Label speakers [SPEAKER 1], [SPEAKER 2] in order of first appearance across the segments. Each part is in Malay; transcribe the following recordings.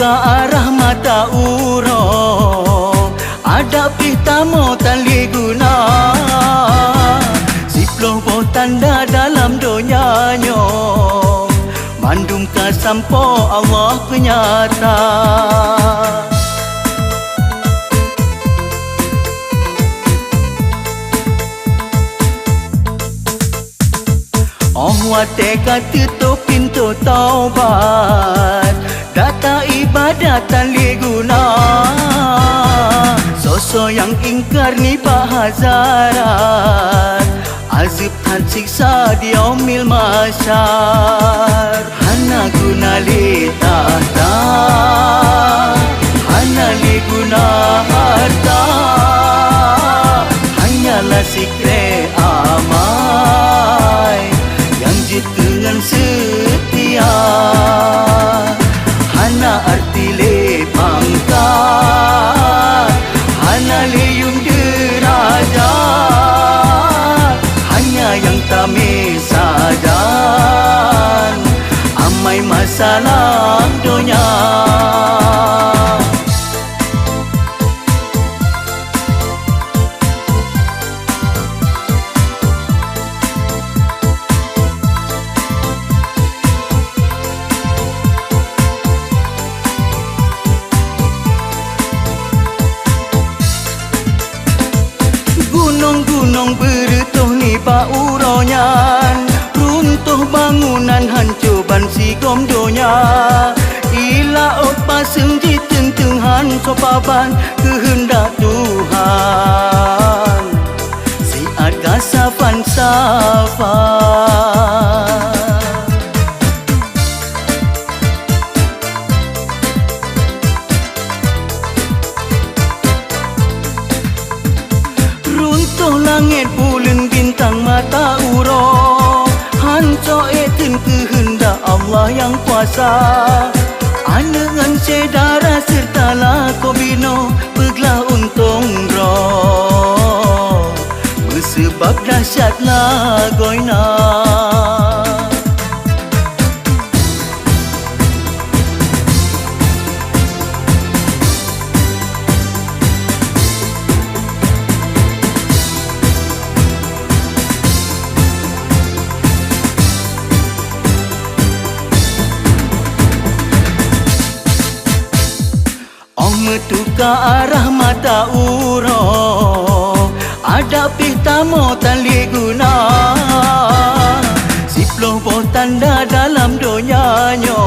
[SPEAKER 1] ke arah mata urang, ada pitamo tali guna. Siploh bo tanda dalam donyanya, mandum ka sampo Allah penyata. Wate kata tu pintu taubat, data ibadat tali guna. Sosok yang ingkar ni bahazarat, azab dan siksa di yaumil mahsyar. Hana guna li tahta, hana li guna harta, hanyalah sikre amai dengan setia. Hana arti le pangkat, hana leyum derajat, hanya yang tame sadan amai masalah dunia. Gunung-gunung bertuh ni bauronyan, runtuh bangunan hancur ban sigom donya. Ila ot paseng ditentenghan sopaban kehendak Tuhan, siat kasafan safan. Langit bulan bintang mata uro, hancur etin kehendak Allah yang kuasa. Anengan sedara serta lakobino, peglah untung roh, bersebab dahsyatlah goina. Metu ke arah mata urang, ada pitamo tali guna. Siploh bo tanda dalam donyanya,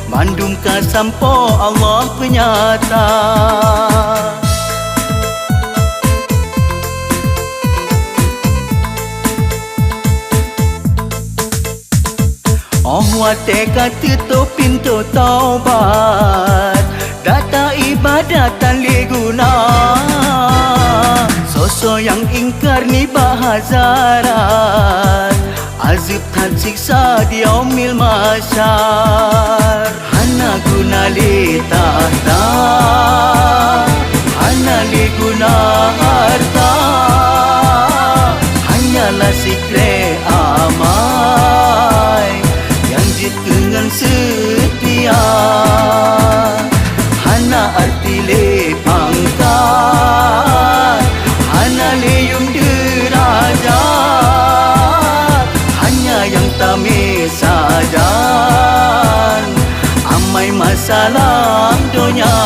[SPEAKER 1] mandum ka sampo Allah penyata. Wate kata tu pintu taubat, data ibadat tali guna. Sosok yang ingkar ni bahazarat, azab dan siksa di yaumil mahsyar. Hana guna li tahta, hana li guna harta, hanyalah sikre amai yang jit dengan setia. Hana arti le pangkat, hana leyum derajat, hanya yang tame sadan amai masalah dunia.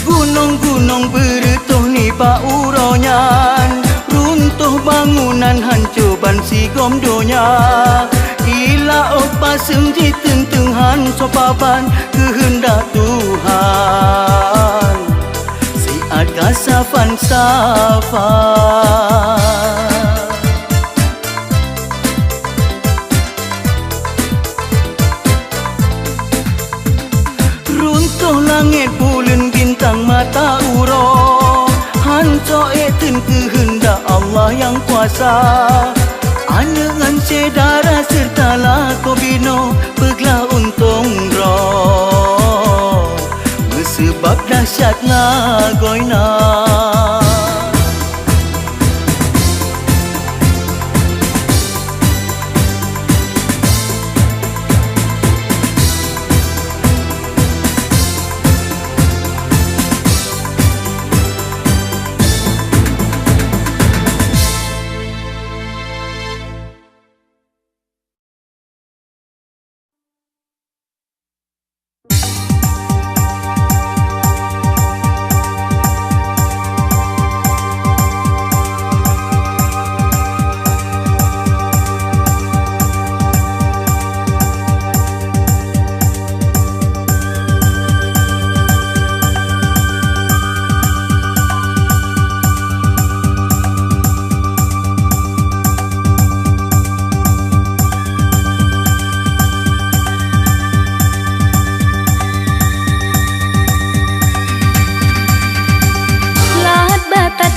[SPEAKER 1] Gunung-gunung bertuh ni bauronyan, runtuh bangunan hancur ban sigom donya. Ila ot paseng ditentenghan sopaban kehendak Tuhan, siat kasafan safan. Runtuh langit bulan bintang mata uro, hancur etin kehendak Allah yang kuasa. Anengan sedara serta lako bino Peglah untung ro Sebab dahsyat ngagoina.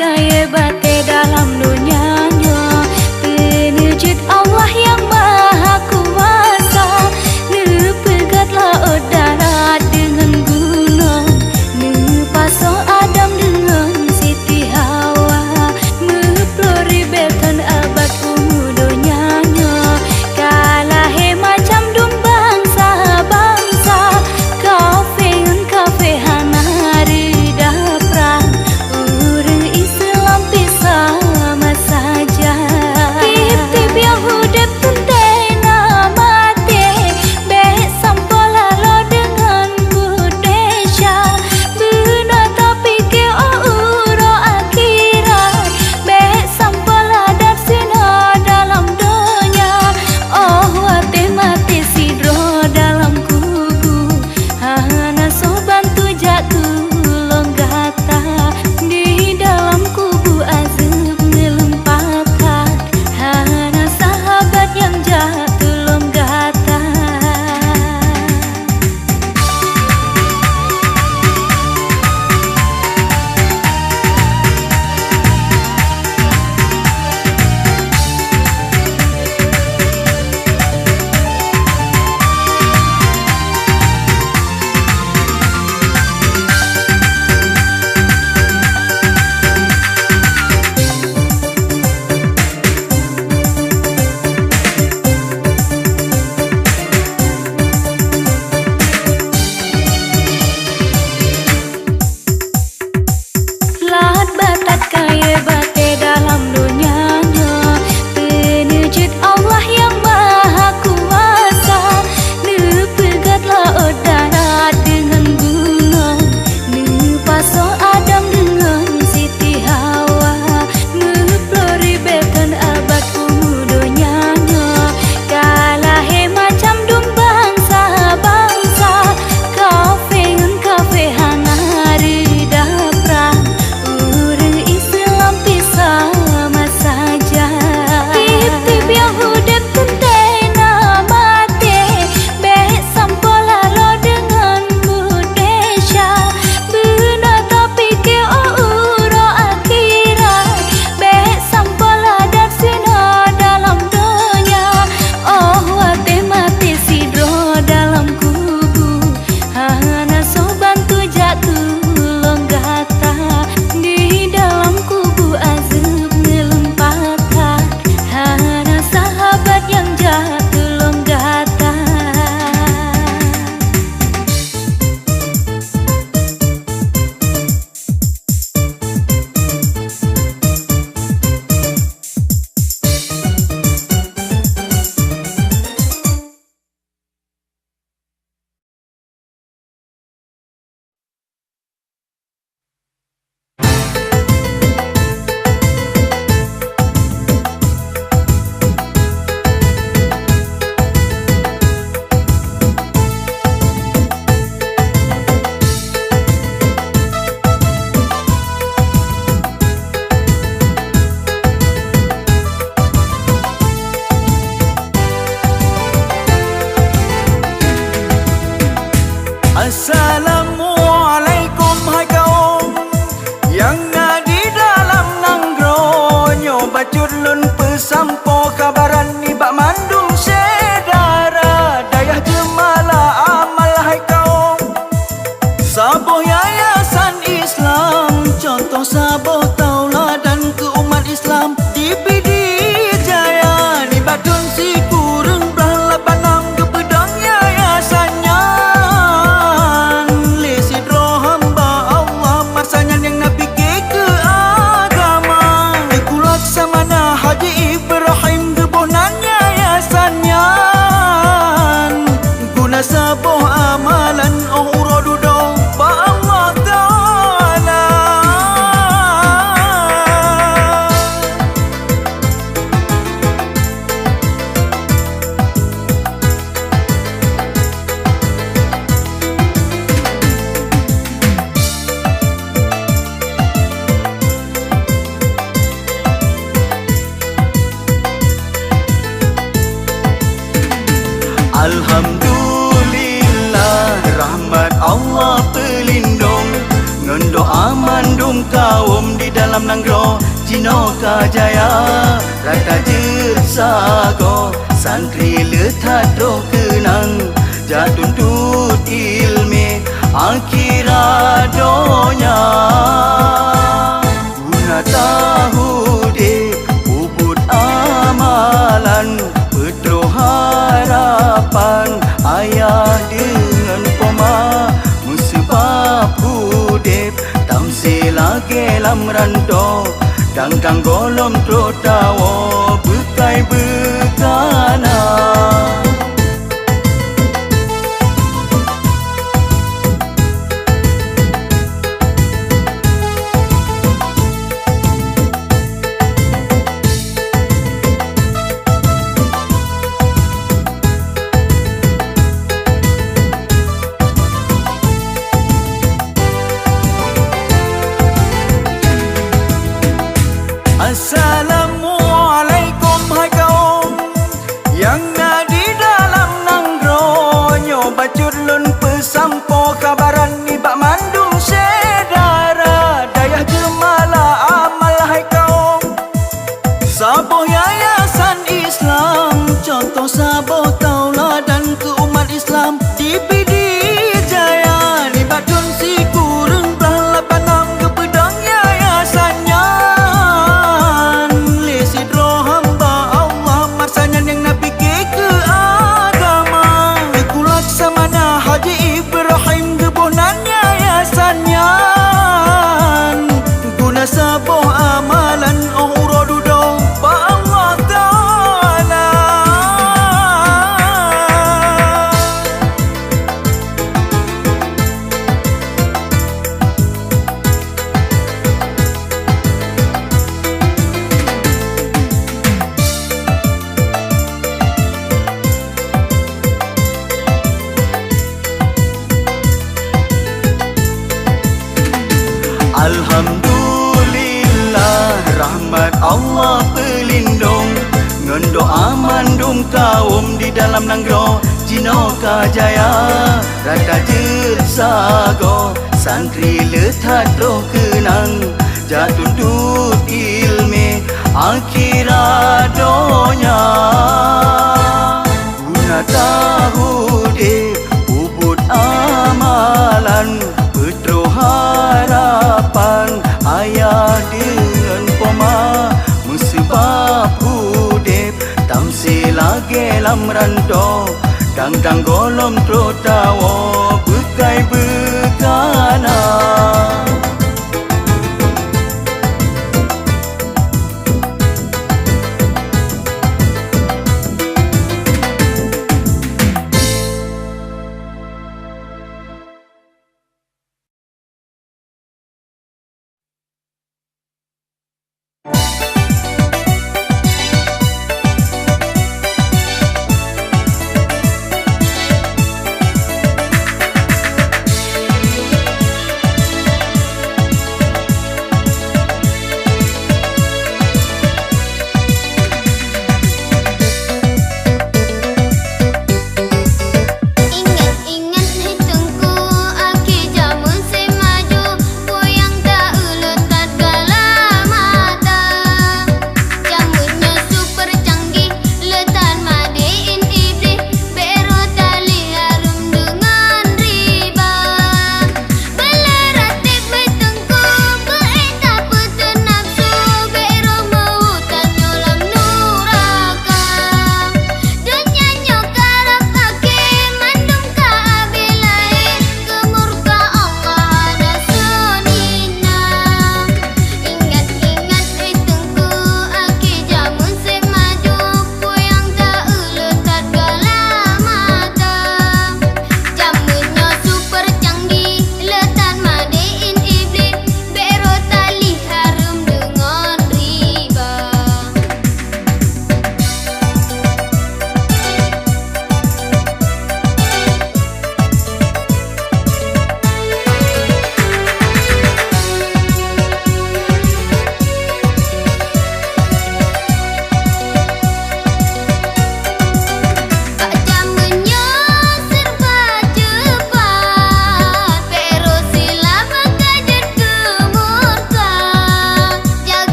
[SPEAKER 2] Kaya bate dalam dunianya penujud Allah yang maha kuasa. Nepegatlah darat dengan gunung, nepaso Adam dengan Siti Hawa. Meplori belkan abad dunianya, kalahe macam dun bangsa-bangsa. Kafe hana rida perang sama saja. Tip-tip yang hudep tentena mati, bek sampola lo dengan Buddha. Benar tapi ke uro akhirat, bek sampola dan sina dalam dunia. Oh wate mati sidro dalam kubu, hana so bantu jatuh longgata di dalam kubu azab ngelempatan. Hana sahabat yang jatuh longgata. Lahat batat kaya bate dalam dunianya penujud Allah yang maha kuasa. Nepegatlah darat dengan gunung, nepaso Adam dengan Siti Hawa. Meplori belkan abad dunianya, kalahe macam dun bangsa-bangsa. Kafe hana rida perang sama saja. Tip-tip yang hudep tentena mati, bek sampola lo dengan Buddha. Benar tapi ke uro akhirat, bek sampola dan sina dalam dunia. Oh wate mati sidro dalam kubu, hana so bantu jatuh longgata di dalam kubu azab ngelempatan. Hana sahabat yang jatuh longgata.
[SPEAKER 1] Assalamualaikum hai kaum yang di dalam nanggro, nyoba curlun pesampo kabar Jinoka Jaya Rata Jirsago Santri letat roh kenang Jatun tut ilme Akhirat donya Guna tahu de Ubud amalan Petro harapan Ayah dengan poma Musibah hudep Tamsi lagi lam rantau Dangkang golom trotawo Bekai bekana Assalamualaikum hai kaum yang ada di dalam nangro nyoba curlun pesampo kabaran ni bak mandung sedara dayah gemala amal hai kaum saboh yayasan Islam contoh saboh tauladan ke umat Islam di PD Jaya ni batun si kurung belah panam ke pedang yayasannya Haji Ibrahim gebunan yayasannya guna saboh amalan urodudo ba Allah Ta'ala Alhamdulillah rahmat Allah pelindung Ngendo aman dum kaum di dalam nanggro Jinoka Jaya Rata Jirsago Santri letat roh kenang Jatun tut ilme Akhirat donya Guna tahu de Ubud amalan Petro harapan Ayah dengan poma Musibah hudep Tamsi lagi lam rantau Dangkang golom trotawo Bekai bekana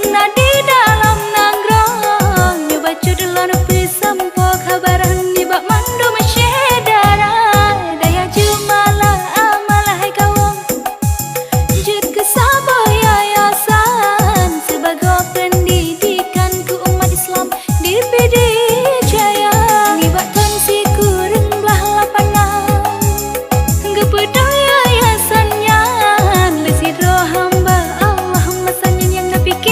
[SPEAKER 2] Yang nadi dalam nangrong nyoba cudlon pisampo kabaran di bak mandu masyedara daya jumala amalai kawong jut kesabo yayasan sebagai pendidikan ke umat Islam di PD Jaya di bak tan si kurang belah lapanang gepedah yayasannya lesidro hamba Allahumma sanyin yang nabi ke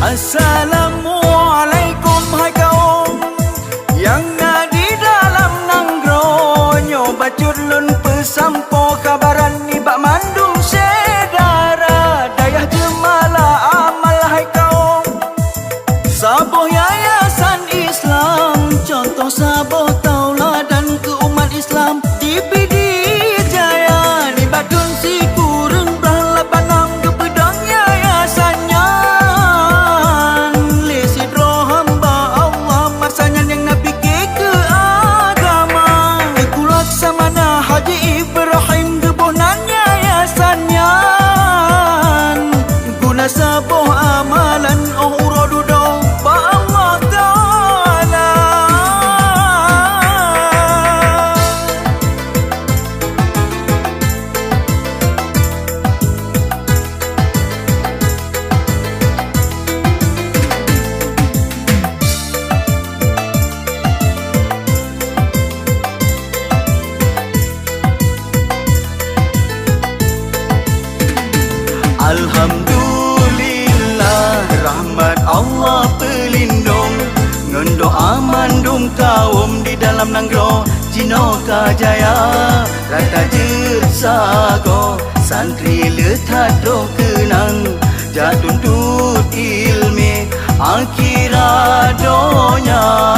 [SPEAKER 1] Assalamualaikum hai kaum yang ada di dalam nanggro, nyoba curlun pesampo kabaran ni bak mandum sedara dayah jemala amal hai kaum. Sabuh yayasan Islam, contoh sabuh tauladan ke umat Islam di Pidi Jaya ni batun si kurung belah panam ke pedang yayasannya. Lesi roh hamba Allah masanya yang Nabi ke agama. Kulak samana Haji Ibrahim gebunan yayasannya. Guna sabuh amalan oh urodudo ba Allah Ta'ala. Alhamdulillah, rahmat Allah pelindung, ngondo aman dum kaum di dalam nanggro Cinoka Jaya. Rata jersago santri letat doh kenang, jatuntut ilmi akhirat donya.